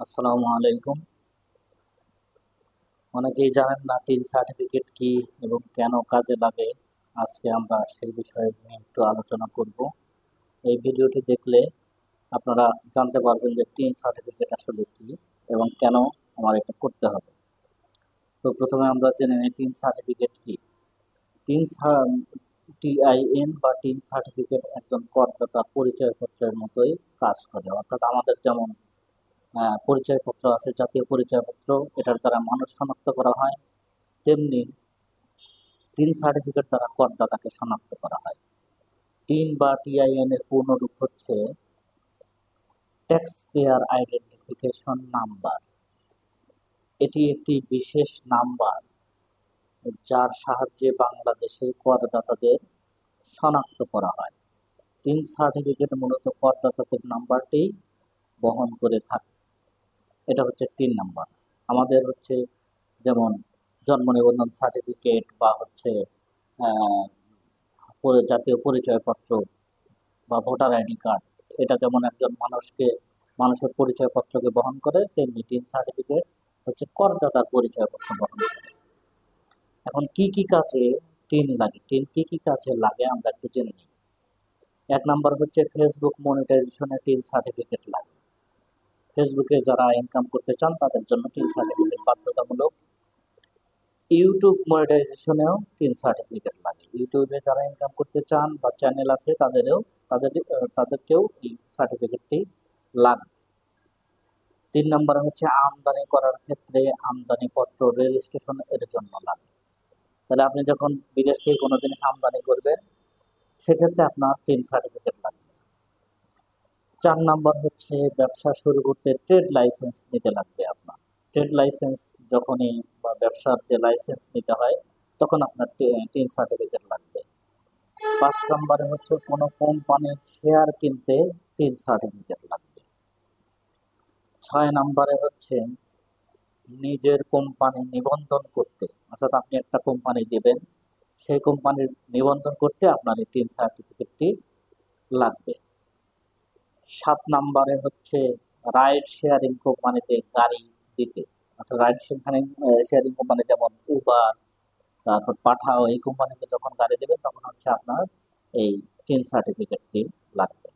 আসসালামু আলাইকুম। অনেকেই জানেন না টিন সার্টিফিকেট কি এবং কেন কাজে লাগে। আজকে আমরা সেই বিষয়ে নিয়ে একটু আলোচনা করব। এই ভিডিওটি দেখলে আপনারা জানতে পারবেন যে টিন সার্টিফিকেট আসলে কি এবং কেন আমার এটা করতে হবে। তো প্রথমে আমরা জেনে নিই টিন সার্টিফিকেট কি। টিন টিআইএন বা টিন সার্টিফিকেট একজন করদাতার পরিচয়পত্রের মতোই কাজ করে, অর্থাৎ আমাদের যেমন পরিচয়পত্র আছে, জাতীয় পরিচয়পত্র, এটার দ্বারা মানুষ শনাক্ত করা হয়, তেমনি টিন সার্টিফিকেট দ্বারা করদাতাকে শনাক্ত করা হয়। টিন বা টিআইএন এর পূর্ণরূপ হচ্ছে ট্যাক্স পেয়ার আইডেন্টিফিকেশন নাম্বার। এটি একটি বিশেষ নাম্বার যার সাহায্যে বাংলাদেশে করদাতাদের শনাক্ত করা হয়। টিন সার্টিফিকেট মূলত করদাতাদের নাম্বারটি বহন করে থাকে। এটা হচ্ছে টিন নাম্বার। আমাদের হচ্ছে যেমন জন্ম নিবন্ধন সার্টিফিকেট বা হচ্ছে জাতীয় পরিচয়পত্র বা ভোটার আইডি কার্ড, এটা যেমন একজন মানুষের পরিচয়পত্রকে বহন করে, তেমনি টিন সার্টিফিকেট হচ্ছে করদাতার পরিচয়পত্র বহন করে। এখন কি কি কাজে টিন লাগে, টিন কি কি কাজে লাগে আমরা একটু জেনে নিই। এক নাম্বার হচ্ছে ফেসবুক মনিটাইজেশনে টিন সার্টিফিকেট লাগে। ফেসবুকে যারা ইনকাম করতে চান তাদের জন্য টিন সার্টিফিকেট বাধ্যতামূলক। ইউটিউব মনিটাইজেশনেও টিন সার্টিফিকেট লাগে। ইউটিউবে যারা ইনকাম করতে চান বা চ্যানেল আছে তাদেরকেও এই সার্টিফিকেটটি লাগবে। 3 নম্বরে হচ্ছে আমদানি করার ক্ষেত্রে আমদানি পত্র রেজিস্ট্রেশন এর জন্য লাগে। তাহলে আপনি যখন বিদেশ থেকে কোনো জিনিস আমদানি করবেন সেক্ষেত্রে আপনার টিন সার্টিফিকেট লাগবে। 4 নম্বর হচ্ছে ব্যবসা শুরু করতে ট্রেড লাইসেন্স নিতে লাগবে আপনার। ট্রেড লাইসেন্স যখনই বা ব্যবসার যে লাইসেন্স নিতে হয় তখন আপনার টিন সার্টিফিকেট লাগবে। 5 নম্বরে হচ্ছে কোনো কোম্পানির শেয়ার কিনতে টিন সার্টিফিকেট লাগবে। 6 নম্বরে হচ্ছে নিজের কোম্পানি নিবন্ধন করতে, অর্থাৎ আপনি একটা কোম্পানি দিবেন, সেই কোম্পানির নিবন্ধন করতে আপনার এই টিন সার্টিফিকেটটি লাগবে। 7 নম্বরে হচ্ছে রাইড শেয়ারিং কোম্পানিতে গাড়ি দিতে, অর্থাৎ রাইড শেয়ারিং কোম্পানি যেমন উবার, তারপর পাঠাও, এই কোম্পানিতে যখন গাড়ি দেবেন তখন হচ্ছে আপনার এই টিন সার্টিফিকেটটি লাগবে।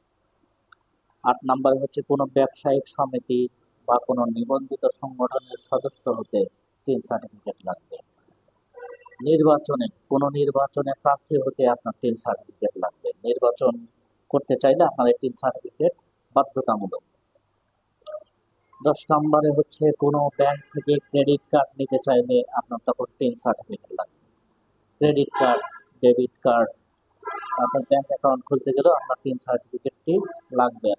8 নম্বরে হচ্ছে কোনো ব্যবসায়িক সমিতি বা কোনো নিবন্ধিত সংগঠনের সদস্য হতে টিন সার্টিফিকেট লাগবে। কোনো নির্বাচনে প্রার্থী হতে আপনার টিন সার্টিফিকেট লাগবে। নির্বাচন করতে চাইলে আপনার এই টিন সার্টিফিকেট বাধ্যতামূলক। 10 নম্বরে হচ্ছে কোনো ব্যাংক থেকে ক্রেডিট কার্ড নিতে চাইলে আপনার তখন টিন সার্টিফিকেট লাগবে। ক্রেডিট কার্ড, ডেবিট কার্ড, আপনার ব্যাংক অ্যাকাউন্ট খুলতে গেলেও আপনার টিন সার্টিফিকেটটি লাগবে।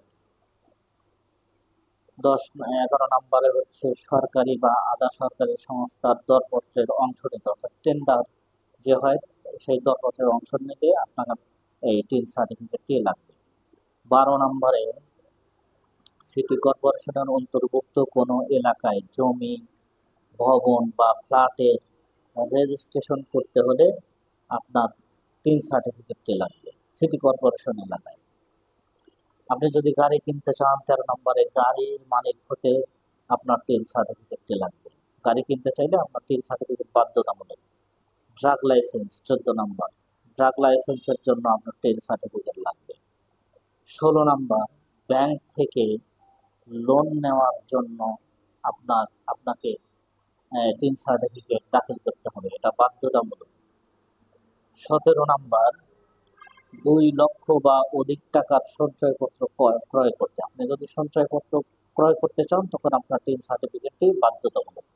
11 নম্বরে হচ্ছে সরকারি বা আধা সরকারি সংস্থার দরপত্রের অংশ নিতে, অর্থাৎ টেন্ডার যে হয় সেই দরপত্রের অংশ নিতে আপনার এই টিন সার্টিফিকেটটি লাগবে। 12 নম্বরে সিটি কর্পোরেশনের অন্তর্ভুক্ত কোনো এলাকায় জমি, ভবন বা ফ্ল্যাটের রেজিস্ট্রেশন করতে হলে আপনার টিন সার্টিফিকেটটি লাগবে সিটি কর্পোরেশন এলাকায়। আপনি যদি গাড়ি কিনতে চান 13 নম্বরে গাড়ির মালিক হতে আপনার টিন সার্টিফিকেটটি লাগবে। গাড়ি কিনতে চাইলে আপনার টিন সার্টিফিকেট বাধ্যতামূলক। ড্রাগ লাইসেন্স 14 নম্বর, ড্রাগ লাইসেন্সের জন্য আপনার টিন সার্টিফিকেট লাগবে। 16 নম্বর, ব্যাংক থেকে লোন নেওয়ার জন্য আপনাকে টিন সার্টিফিকেট দাখিল করতে হবে, এটা বাধ্যতামূলক। 17 নম্বর, 2 লক্ষ বা অধিক টাকার সঞ্চয়পত্র ক্রয় করতে, আপনি যদি সঞ্চয়পত্র ক্রয় করতে চান তখন আপনার টিন সার্টিফিকেটটি বাধ্যতামূলক।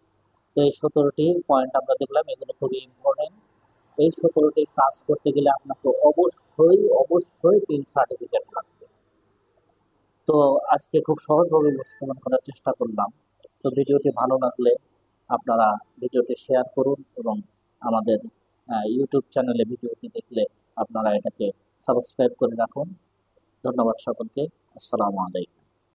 তো এই 17টি পয়েন্ট আমরা দেখলাম, এগুলো খুবই ইম্পর্টেন্ট। এই 17টি কাজ করতে গেলে আপনাকে অবশ্যই অবশ্যই টিন সার্টিফিকেট লাগবে। তো আজকে খুব সহজভাবে উপস্থাপন করার চেষ্টা করলাম। তো ভিডিওটি ভালো লাগলে আপনারা ভিডিওটি শেয়ার করুন এবং আমাদের ইউটিউব চ্যানেলে ভিডিওটি দেখলে আপনারা এটাকে সাবস্ক্রাইব করে রাখুন। ধন্যবাদ সকলকে। আসসালামু আলাইকুম।